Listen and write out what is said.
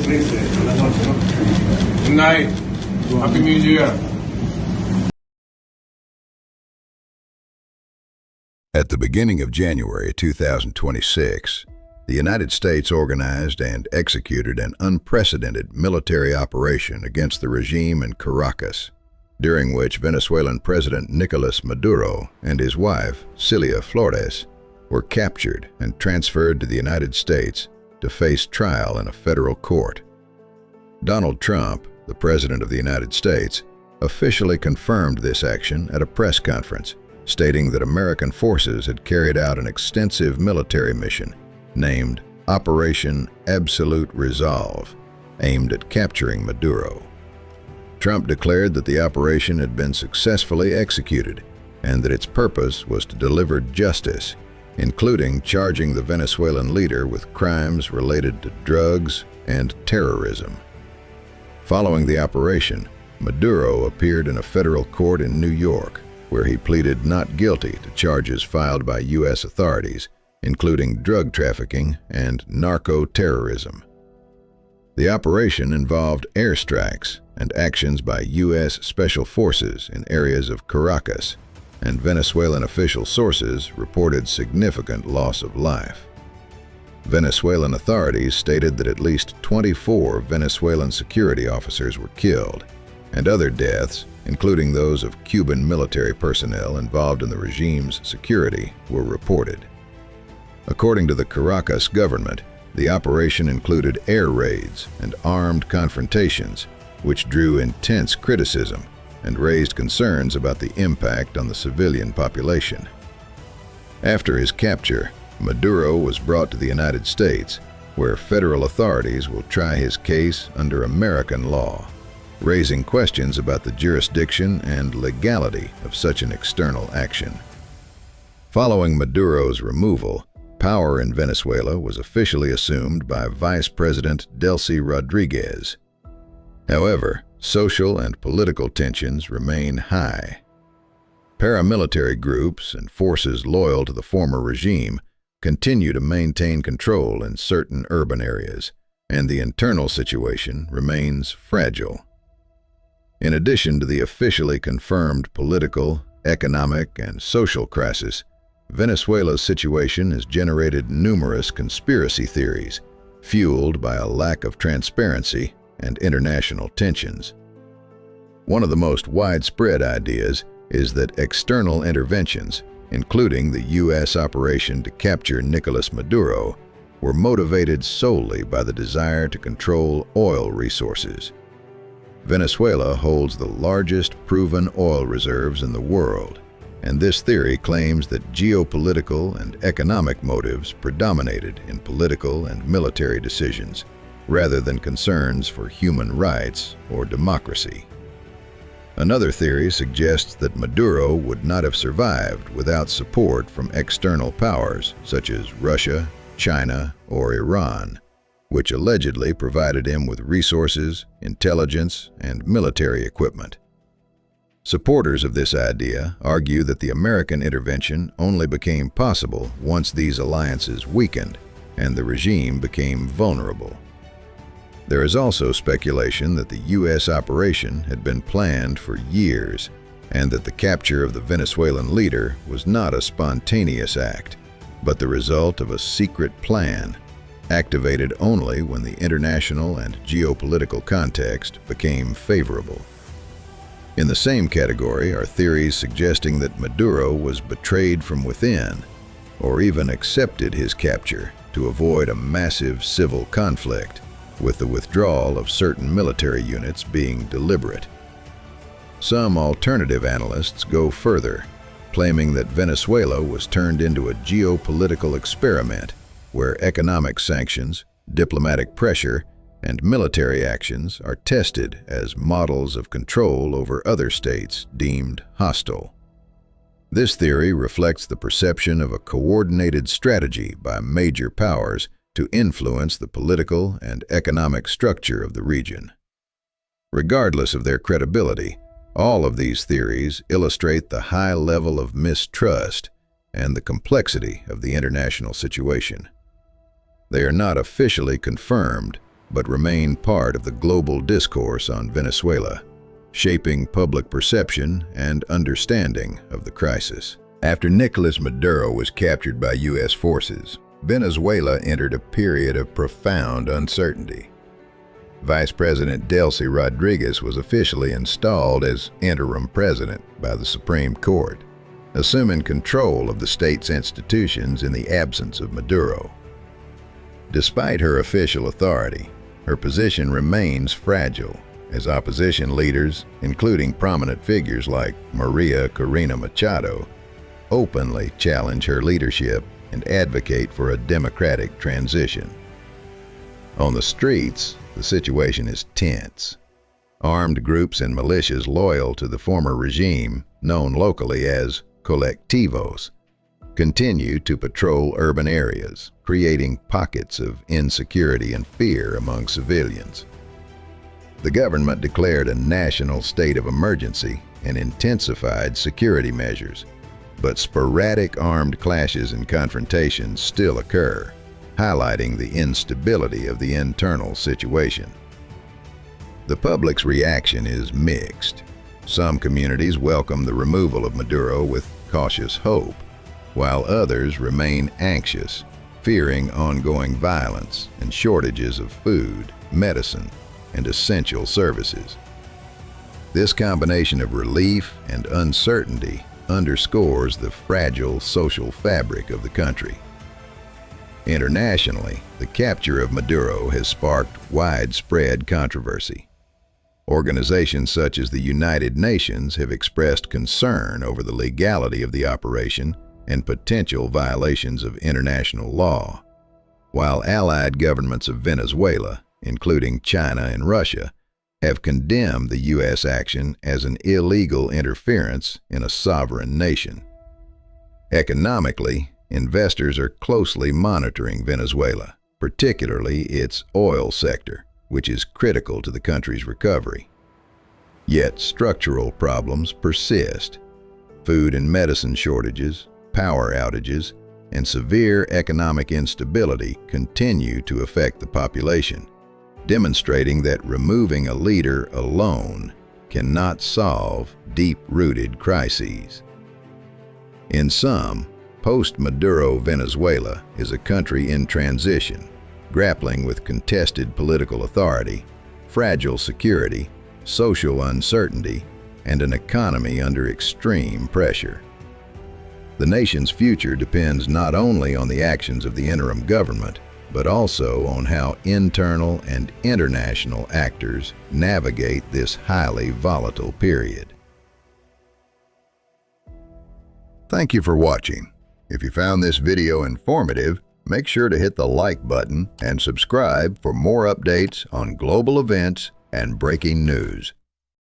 Good night. Happy New Year. At the beginning of January 2026, the United States organized and executed an unprecedented military operation against the regime in Caracas, during which Venezuelan President Nicolas Maduro and his wife, Cilia Flores, were captured and transferred to the United States to face trial in a federal court. Donald Trump, the President of the United States, officially confirmed this action at a press conference, stating that American forces had carried out an extensive military mission named Operation Absolute Resolve, aimed at capturing Maduro. Trump declared that the operation had been successfully executed and that its purpose was to deliver justice, including charging the Venezuelan leader with crimes related to drugs and terrorism. Following the operation, Maduro appeared in a federal court in New York, where he pleaded not guilty to charges filed by U.S. authorities, including drug trafficking and narco-terrorism. The operation involved airstrikes and actions by U.S. Special Forces in areas of Caracas, and Venezuelan official sources reported significant loss of life. Venezuelan authorities stated that at least 24 Venezuelan security officers were killed, and other deaths, including those of Cuban military personnel involved in the regime's security, were reported. According to the Caracas government, the operation included air raids and armed confrontations, which drew intense criticism and raised concerns about the impact on the civilian population. After his capture, Maduro was brought to the United States, where federal authorities will try his case under American law, raising questions about the jurisdiction and legality of such an external action. Following Maduro's removal, power in Venezuela was officially assumed by Vice President Delcy Rodriguez. However, social and political tensions remain high. Paramilitary groups and forces loyal to the former regime continue to maintain control in certain urban areas, and the internal situation remains fragile. In addition to the officially confirmed political, economic, and social crisis, Venezuela's situation has generated numerous conspiracy theories, fueled by a lack of transparency and international tensions. One of the most widespread ideas is that external interventions, including the U.S. operation to capture Nicolas Maduro, were motivated solely by the desire to control oil resources. Venezuela holds the largest proven oil reserves in the world, and this theory claims that geopolitical and economic motives predominated in political and military decisions, rather than concerns for human rights or democracy. Another theory suggests that Maduro would not have survived without support from external powers such as Russia, China, or Iran, which allegedly provided him with resources, intelligence, and military equipment. Supporters of this idea argue that the American intervention only became possible once these alliances weakened and the regime became vulnerable. There is also speculation that the U.S. operation had been planned for years and that the capture of the Venezuelan leader was not a spontaneous act, but the result of a secret plan, activated only when the international and geopolitical context became favorable. In the same category are theories suggesting that Maduro was betrayed from within, or even accepted his capture to avoid a massive civil conflict, with the withdrawal of certain military units being deliberate. Some alternative analysts go further, claiming that Venezuela was turned into a geopolitical experiment where economic sanctions, diplomatic pressure, and military actions are tested as models of control over other states deemed hostile. This theory reflects the perception of a coordinated strategy by major powers to influence the political and economic structure of the region. Regardless of their credibility, all of these theories illustrate the high level of mistrust and the complexity of the international situation. They are not officially confirmed, but remain part of the global discourse on Venezuela, shaping public perception and understanding of the crisis. After Nicolas Maduro was captured by U.S. forces, Venezuela entered a period of profound uncertainty. Vice President Delcy Rodriguez was officially installed as interim president by the Supreme Court, assuming control of the state's institutions in the absence of Maduro. Despite her official authority, her position remains fragile as opposition leaders, including prominent figures like Maria Corina Machado, openly challenge her leadership and advocate for a democratic transition. On the streets, the situation is tense. Armed groups and militias loyal to the former regime, known locally as colectivos, continue to patrol urban areas, creating pockets of insecurity and fear among civilians. The government declared a national state of emergency and intensified security measures, but sporadic armed clashes and confrontations still occur, highlighting the instability of the internal situation. The public's reaction is mixed. Some communities welcome the removal of Maduro with cautious hope, while others remain anxious, fearing ongoing violence and shortages of food, medicine, and essential services. This combination of relief and uncertainty underscores the fragile social fabric of the country. Internationally, the capture of Maduro has sparked widespread controversy. Organizations such as the United Nations have expressed concern over the legality of the operation and potential violations of international law, while allied governments of Venezuela, including China and Russia, have condemned the U.S. action as an illegal interference in a sovereign nation. Economically, investors are closely monitoring Venezuela, particularly its oil sector, which is critical to the country's recovery. Yet structural problems persist. Food and medicine shortages, power outages, and severe economic instability continue to affect the population, demonstrating that removing a leader alone cannot solve deep-rooted crises. In sum, post-Maduro Venezuela is a country in transition, grappling with contested political authority, fragile security, social uncertainty, and an economy under extreme pressure. The nation's future depends not only on the actions of the interim government, but also on how internal and international actors navigate this highly volatile period. Thank you for watching. If you found this video informative, make sure to hit the like button and subscribe for more updates on global events and breaking news.